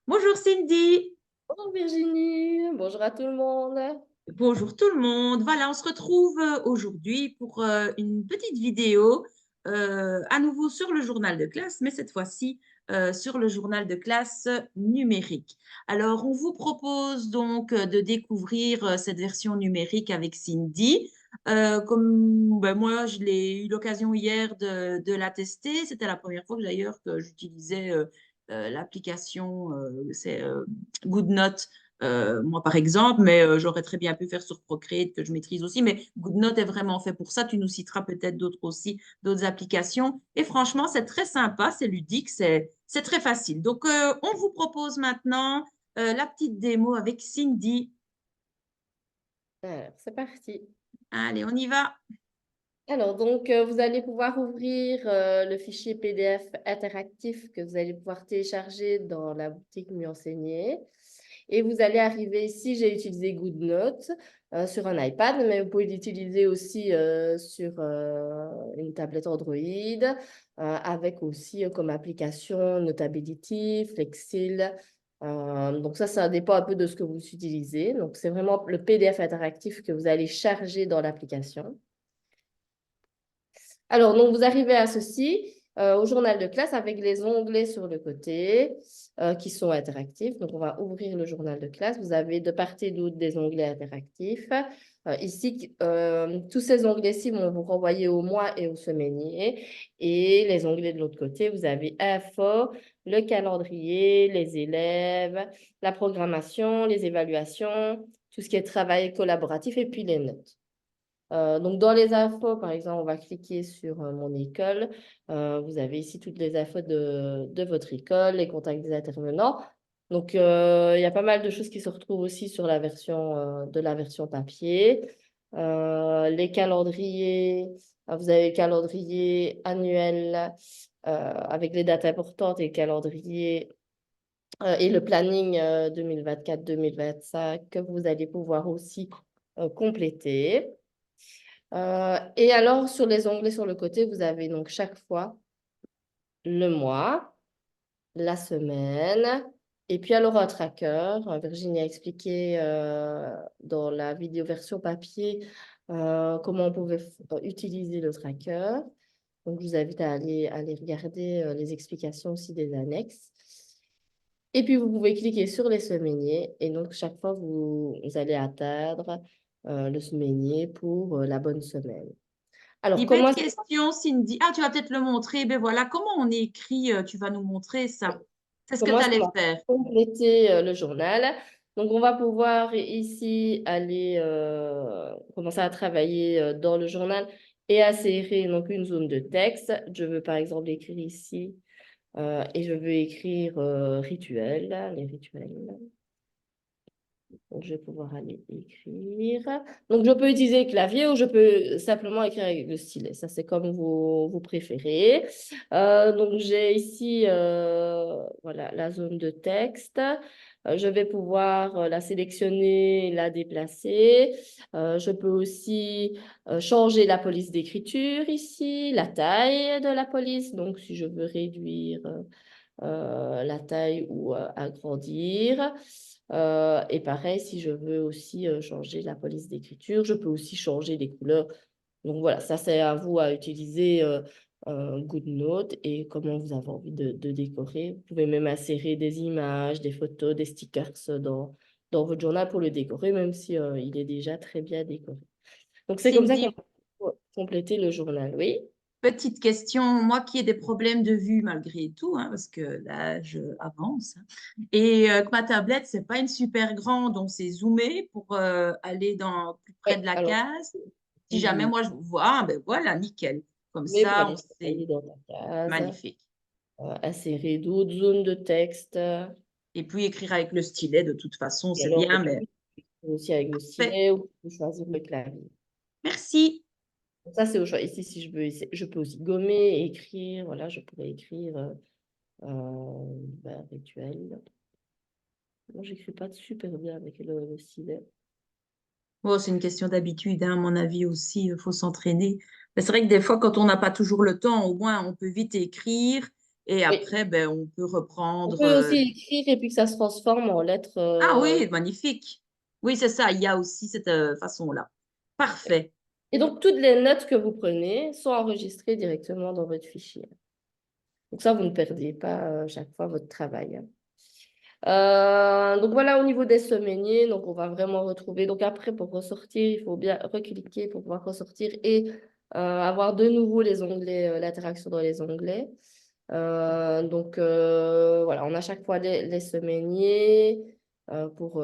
Bonjour Cindy, Bonjour Virginie, bonjour à tout le monde. bonjour tout le monde. Voilà, on se retrouve aujourd'hui pour une petite vidéo à nouveau sur le journal de classe, mais cette fois-ci sur le journal de classe numérique. Alors, on vous propose donc de découvrir cette version numérique avec Cindy. Comme ben, moi, je l'ai eu l'occasion hier de la tester. C'était la première fois que d'ailleurs que j'utilisais l'application, c'est GoodNote moi, par exemple, mais j'aurais très bien pu faire sur Procreate, que je maîtrise aussi. Mais GoodNote est vraiment fait pour ça. Tu nous citeras peut-être d'autres aussi, d'autres applications. Et franchement, c'est très sympa, c'est ludique, c'est très facile. Donc, on vous propose maintenant la petite démo avec Cindy. Alors, c'est parti. Allez, on y va. Alors, vous allez pouvoir ouvrir le fichier PDF interactif que vous allez pouvoir télécharger dans la boutique Mieux Enseigner. Et vous allez arriver ici, j'ai utilisé GoodNote sur un iPad, mais vous pouvez l'utiliser aussi sur une tablette Android, avec aussi comme application Notability, Flexil. Donc ça dépend un peu de ce que vous utilisez. Donc, c'est vraiment le PDF interactif que vous allez charger dans l'application. Alors, donc, vous arrivez à ceci, au journal de classe avec les onglets sur le côté qui sont interactifs. Donc, on va ouvrir le journal de classe. Vous avez de part et d'autre des onglets interactifs. Ici, tous ces onglets-ci vont vous renvoyer au mois et au semainier. Et les onglets de l'autre côté, vous avez info, le calendrier, les élèves, la programmation, les évaluations, tout ce qui est travail collaboratif et puis les notes. Donc, dans les infos, par exemple, on va cliquer sur mon école. Vous avez ici toutes les infos de votre école, les contacts des intervenants. Donc, il y a pas mal de choses qui se retrouvent aussi sur la version de la version papier. Les calendriers, vous avez le calendrier annuel avec les dates importantes et le calendrier et le planning 2024-2025 que vous allez pouvoir aussi compléter. Et alors, sur les onglets sur le côté, vous avez donc chaque fois le mois, la semaine, et puis alors un tracker. Virginie a expliqué dans la vidéo version papier comment on pouvait utiliser le tracker. Donc, je vous invite à aller regarder les explications aussi des annexes. Et puis, vous pouvez cliquer sur les semainiers. Et donc, chaque fois, vous allez atteindre le semainier pour la bonne semaine. Alors, comment Bête est-ce question, Cindy. Ah, tu vas peut-être le montrer. Ben voilà, comment on écrit, tu vas nous montrer ça. C'est ce que tu allais qu'on va faire. compléter le journal? Donc, on va pouvoir ici aller commencer à travailler dans le journal et insérer donc une zone de texte. Je veux par exemple écrire ici et je veux écrire rituel, les rituels. Donc, je vais pouvoir aller écrire. Donc, je peux utiliser le clavier ou je peux simplement écrire avec le stylet. Ça, c'est comme vous préférez. Donc, j'ai ici voilà, la zone de texte. Je vais pouvoir la sélectionner, la déplacer. Je peux aussi changer la police d'écriture ici, la taille de la police. Donc, si je veux réduire la taille ou agrandir. Et pareil, si je veux aussi changer la police d'écriture, je peux aussi changer les couleurs. Donc voilà, ça c'est à vous à utiliser GoodNote et comment vous avez envie de décorer. Vous pouvez même insérer des images, des photos, des stickers dans votre journal pour le décorer, même si il est déjà très bien décoré. Donc c'est comme ça qu'on Cindy, peut compléter le journal, oui. petite question, moi qui ai des problèmes de vue malgré tout, hein, parce que l'âge avance, hein, et que ma tablette, c'est pas une super grande, on s'est zoomé pour aller plus Oui, près de la alors, case. Si si jamais vous moi je vous vois, ben voilà, nickel. Comme voulez, pour ça, aller on sait. travailler dans ta case, Magnifique. insérer d'autres zones de texte. Et puis écrire avec le stylet, de toute façon, Et c'est alors, bien, mais aussi avec le fait. stylet, ou vous pouvez choisir le clavier. Merci. Donc ça, c'est au choix. Ici, si je veux, je peux aussi gommer, écrire. Voilà, je pourrais écrire rituel. Moi, j'écris pas super bien avec le stylet. Oh, c'est une question d'habitude, hein, à mon avis aussi, il faut s'entraîner. Mais c'est vrai que des fois, quand on n'a pas toujours le temps, au moins on peut vite écrire Et Oui. après, ben, on peut On reprendre. peut aussi écrire et puis que ça se transforme en lettres. Ah oui, magnifique. Oui, c'est ça, il y a aussi cette façon-là. Parfait. Et donc, toutes les notes que vous prenez sont enregistrées directement dans votre fichier. Donc ça, vous ne perdez pas chaque fois votre travail. Donc voilà au niveau des semainiers, donc on va vraiment retrouver. Donc après, pour ressortir, il faut bien recliquer pour pouvoir ressortir et avoir de nouveau les onglets, l'interaction dans les onglets. Voilà, on a chaque fois les semainiers pour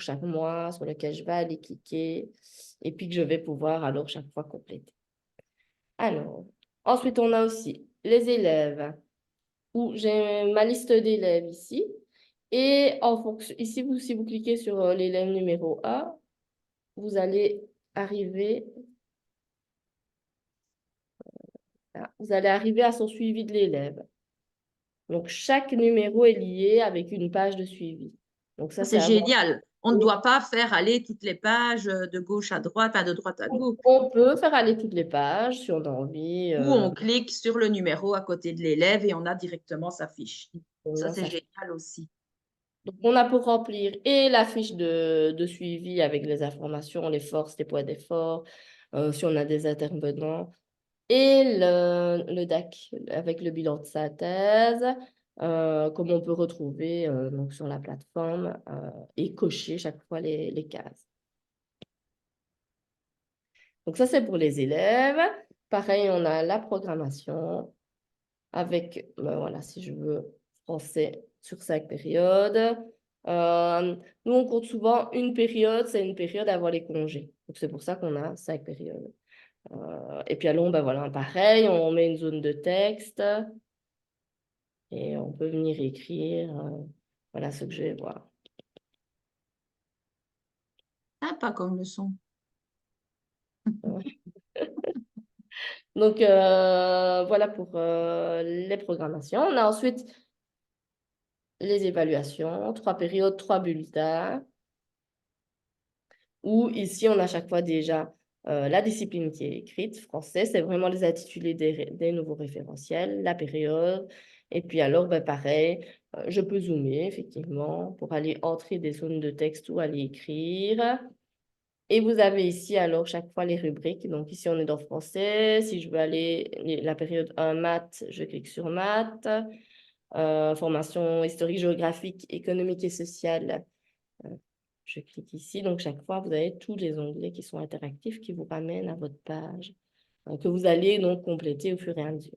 chaque mois sur lequel je vais aller cliquer et puis que je vais pouvoir alors chaque fois compléter. Alors, ensuite, on a aussi les élèves où j'ai ma liste d'élèves ici. Et en fonction, ici, si vous cliquez sur l'élève numéro 1, vous allez arriver, vous allez arriver à son suivi de l'élève. Donc, chaque numéro est lié avec une page de suivi. Donc, ça, c'est C'est à moi. génial. On ne doit pas faire aller toutes les pages de gauche à droite, pas de droite à gauche. On peut faire aller toutes les pages si on a envie. Ou on clique sur le numéro à côté de l'élève et on a directement sa fiche. Ça, c'est Ça. génial aussi. Donc, on a pour remplir et la fiche de suivi avec les informations, les forces, les points d'effort, si on a des intervenants, et le DAC avec le bilan de synthèse, comme on peut retrouver donc sur la plateforme et cocher chaque fois les cases. Donc ça, c'est pour les élèves. Pareil, on a la programmation avec, ben voilà, si je veux, français sur 5 périodes. Nous, on compte souvent une période, c'est une période avant les congés. Donc c'est pour ça qu'on a 5 périodes. Et puis allons, ben voilà, pareil, on met une zone de texte et on peut venir écrire. Voilà ce que je vais voir. Sympa comme leçon. Donc voilà pour les programmations. On a ensuite les évaluations, 3 périodes, 3 bulletins. Où ici, on a chaque fois déjà la discipline qui est écrite, français, c'est vraiment les intitulés des nouveaux référentiels, la période. Et puis alors, ben, pareil, je peux zoomer, effectivement, pour aller entrer des zones de texte ou aller écrire. Et vous avez ici, alors, chaque fois les rubriques. Donc, ici, on est dans français. Si je veux aller la période 1 maths, je clique sur maths. Formation historique, géographique, économique et sociale. Je clique ici. Donc, chaque fois, vous avez tous les onglets qui sont interactifs qui vous ramènent à votre page que vous allez donc compléter au fur et à mesure.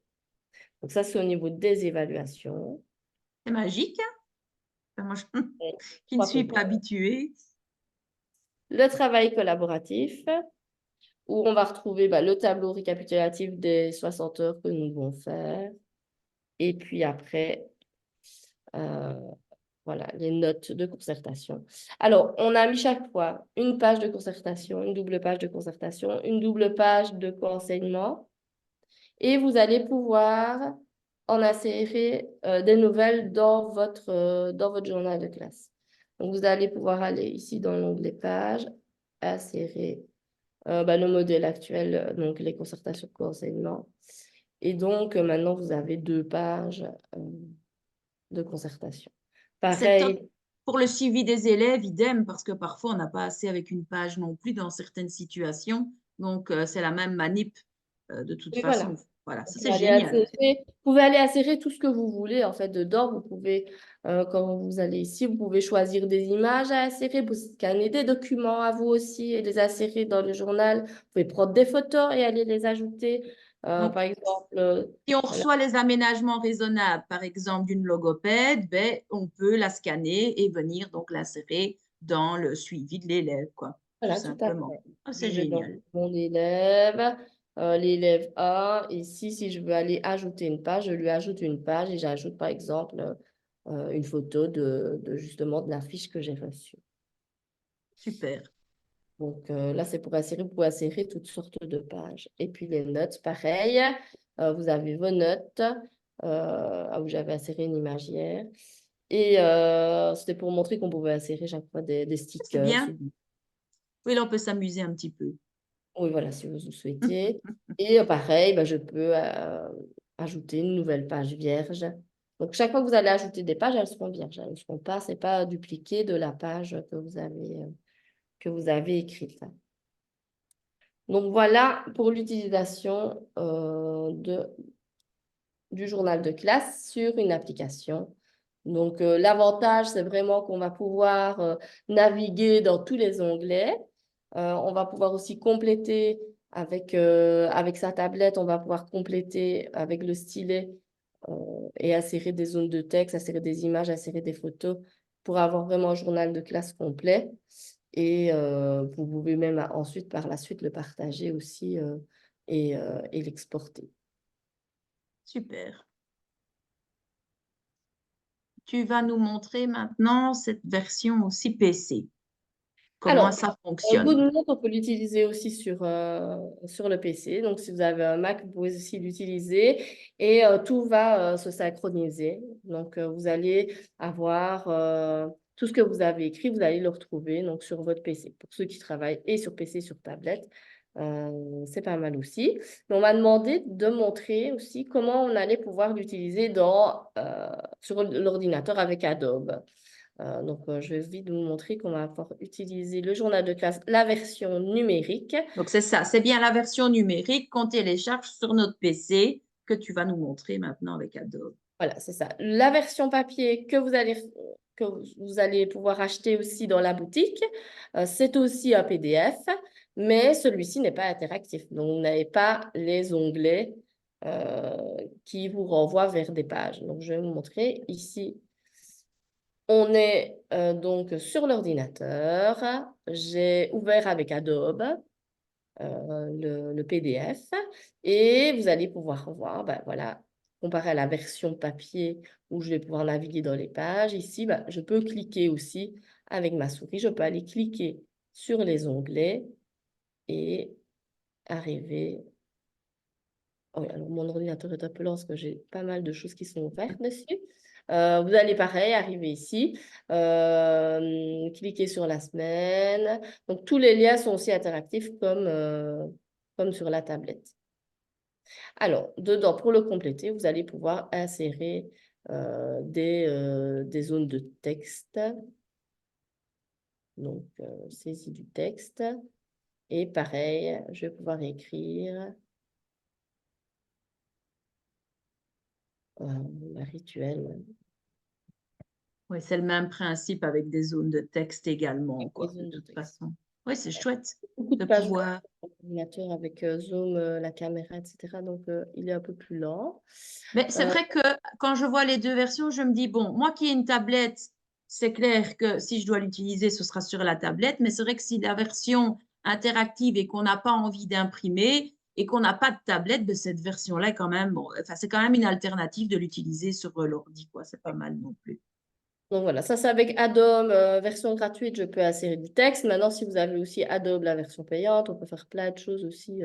Donc, ça, c'est au niveau des évaluations. C'est magique, hein? Enfin, moi, Et qui ne suis pas habituée. le travail collaboratif, où on va retrouver le tableau récapitulatif des 60 heures que nous devons faire. Et puis après, voilà, les notes de concertation. Alors, on a mis chaque fois une page de concertation, une double page de concertation, une double page de co-enseignement. Et vous allez pouvoir en insérer des nouvelles dans votre journal de classe. Donc, vous allez pouvoir aller ici dans l'onglet pages, insérer le modèle actuel, donc les concertations de co-enseignement. Et donc, maintenant, vous avez 2 pages de concertation. C'est top Pareil. pour le suivi des élèves, idem, parce que parfois, on n'a pas assez avec une page non plus dans certaines situations. Donc, c'est la même manip de toute Oui, voilà. façon. Voilà, ça, Vous c'est allez génial. vous pouvez aller insérer tout ce que vous voulez en fait dedans. Vous pouvez, quand vous allez ici, vous pouvez choisir des images à insérer, vous scanner des documents à vous aussi et les insérer dans le journal. Vous pouvez prendre des photos et aller les ajouter. Donc, Par exemple, si on voilà. reçoit les aménagements raisonnables, par exemple d'une logopède, ben, on peut la scanner et venir donc l'insérer dans le suivi de l'élève, quoi, tout Voilà, tout à simplement. fait. Ah, Je c'est vais dans génial. mon élève, l'élève A. Ici, si je veux aller ajouter une page, je lui ajoute une page et j'ajoute par exemple une photo justement de la fiche que j'ai reçue. Super. Donc là, c'est pour insérer, vous pouvez insérer toutes sortes de pages. Et puis les notes, pareil. Vous avez vos notes, où j'avais inséré une imagière. Et c'était pour montrer qu'on pouvait insérer chaque fois des C'est stickers. bien. Oui, là, on peut s'amuser un petit peu. Oui, voilà, si vous le souhaitez. Et pareil, je peux ajouter une nouvelle page vierge. Donc, chaque fois que vous allez ajouter des pages, elles seront vierges. Elles ne seront pas, c'est pas dupliqué de la page que vous avez écrite. Donc, voilà pour l'utilisation du journal de classe sur une application. Donc, l'avantage, c'est vraiment qu'on va pouvoir naviguer dans tous les onglets. On va pouvoir aussi compléter avec sa tablette, on va pouvoir compléter avec le stylet et insérer des zones de texte, insérer des images, insérer des photos pour avoir vraiment un journal de classe complet. Et vous pouvez même ensuite, par la suite, le partager aussi et l'exporter. Super. Tu vas nous montrer maintenant cette version aussi PC. Comment Alors, ça fonctionne? GoodNote, on peut l'utiliser aussi sur le PC. Donc, si vous avez un Mac, vous pouvez aussi l'utiliser et tout va se synchroniser. Donc, vous allez avoir tout ce que vous avez écrit, vous allez le retrouver donc, sur votre PC. Pour ceux qui travaillent et sur PC, sur tablette, c'est pas mal aussi. Mais on m'a demandé de montrer aussi comment on allait pouvoir l'utiliser sur l'ordinateur avec Adobe. Donc, je vais vite vous montrer qu'on va pouvoir utiliser le journal de classe, la version numérique. Donc, c'est ça. C'est bien la version numérique qu'on télécharge sur notre PC que tu vas nous montrer maintenant avec Adobe. Voilà, c'est ça. La version papier que vous allez pouvoir acheter aussi dans la boutique, c'est aussi un PDF, mais celui-ci n'est pas interactif. Donc, vous n'avez pas les onglets qui vous renvoient vers des pages. Donc, je vais vous montrer ici. On est donc sur l'ordinateur. J'ai ouvert avec Adobe le PDF et vous allez pouvoir voir, ben, voilà, comparé à la version papier où je vais pouvoir naviguer dans les pages. Ici, ben, je peux cliquer aussi avec ma souris. Je peux aller cliquer sur les onglets et arriver. Oh oui, alors mon ordinateur est un peu lent parce que j'ai pas mal de choses qui sont ouvertes dessus. Vous allez pareil, arriver ici, cliquer sur la semaine. Donc, tous les liens sont aussi interactifs comme sur la tablette. Alors, dedans, pour le compléter, vous allez pouvoir insérer des zones de texte. Donc, saisie du texte. Et pareil, je vais pouvoir écrire un rituel. Oui, c'est le même principe avec des zones de texte également, Des quoi, de zones de toute texte. façon. Oui, c'est chouette Beaucoup de de pages pouvoir. sur l'ordinateur avec Zoom, la caméra, etc. Donc, il est un peu plus lent. Mais c'est vrai que quand je vois les deux versions, je me dis, bon, moi qui ai une tablette, c'est clair que si je dois l'utiliser, ce sera sur la tablette. Mais c'est vrai que si la version interactive et qu'on n'a pas envie d'imprimer et qu'on n'a pas de tablette, ben, cette version-là est quand même, bon, enfin, c'est quand même une alternative de l'utiliser sur l'ordi, quoi. C'est pas mal non plus. Donc, voilà, ça c'est avec Adobe, version gratuite, je peux insérer du texte. Maintenant, si vous avez aussi Adobe, la version payante, on peut faire plein de choses aussi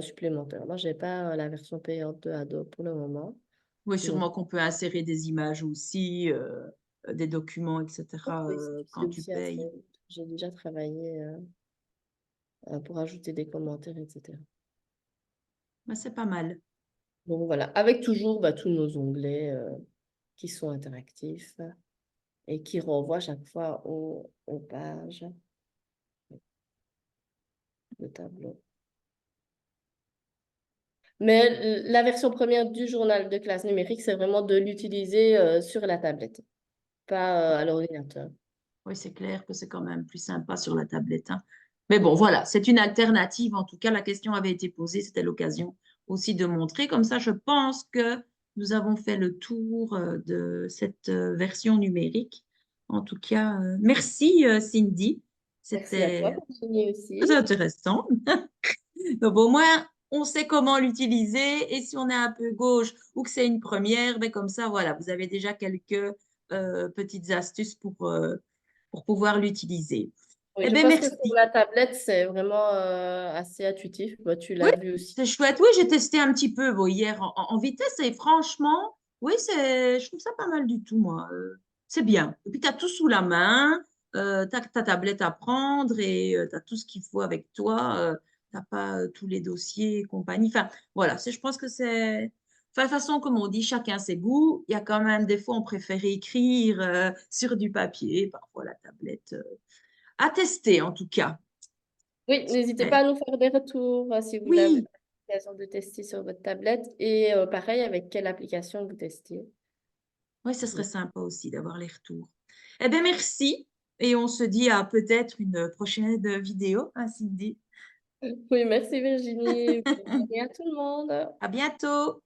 supplémentaires. Moi, je n'ai pas la version payante de Adobe pour le moment. Oui, Donc, sûrement qu'on peut insérer des images aussi, des documents, etc. oui, c'est Quand tu aussi assez. payes. J'ai déjà travaillé pour ajouter des commentaires, etc. Ben, c'est pas mal. Donc voilà, avec toujours bah, tous nos onglets qui sont interactifs et qui renvoient chaque fois aux pages de tableau. Mais la version première du journal de classe numérique, c'est vraiment de l'utiliser sur la tablette, pas à l'ordinateur. Oui, c'est clair que c'est quand même plus sympa sur la tablette, hein. Mais bon, voilà, c'est une alternative. En tout cas, la question avait été posée. C'était l'occasion aussi de montrer. Comme ça, je pense que nous avons fait le tour de cette version numérique. En tout cas, merci Cindy. Merci à toi, C'était Virginie aussi. très intéressant. Donc, au moins, on sait comment l'utiliser. Et si on est un peu gauche ou que c'est une première, ben comme ça, voilà, vous avez déjà quelques petites astuces pour pouvoir l'utiliser. Oui, Eh je bien, pense que sur merci. la tablette, c'est vraiment assez intuitif. Bah, tu Oui, l'as vu aussi. c'est chouette. Oui, j'ai testé un petit peu bon, hier en vitesse et franchement, oui, je trouve ça pas mal du tout, moi. C'est bien. Et puis, tu as tout sous la main, tu as ta tablette à prendre et tu as tout ce qu'il faut avec toi. Tu n'as pas tous les dossiers et compagnie. Enfin, voilà, je pense que Enfin, de toute façon, comme on dit, chacun ses goûts. Il y a quand même des fois, on préfère écrire sur du papier, parfois la tablette. À tester, en tout cas. Oui, n'hésitez pas Super. à nous faire des retours si vous avez Oui, l'occasion de tester sur votre tablette et pareil avec quelle application vous testiez. oui, ce serait sympa aussi d'avoir les retours. Eh bien, merci. Et on se dit à peut-être une prochaine vidéo, hein, Cindy. Oui, merci Virginie. Bonne journée à tout le monde. À bientôt.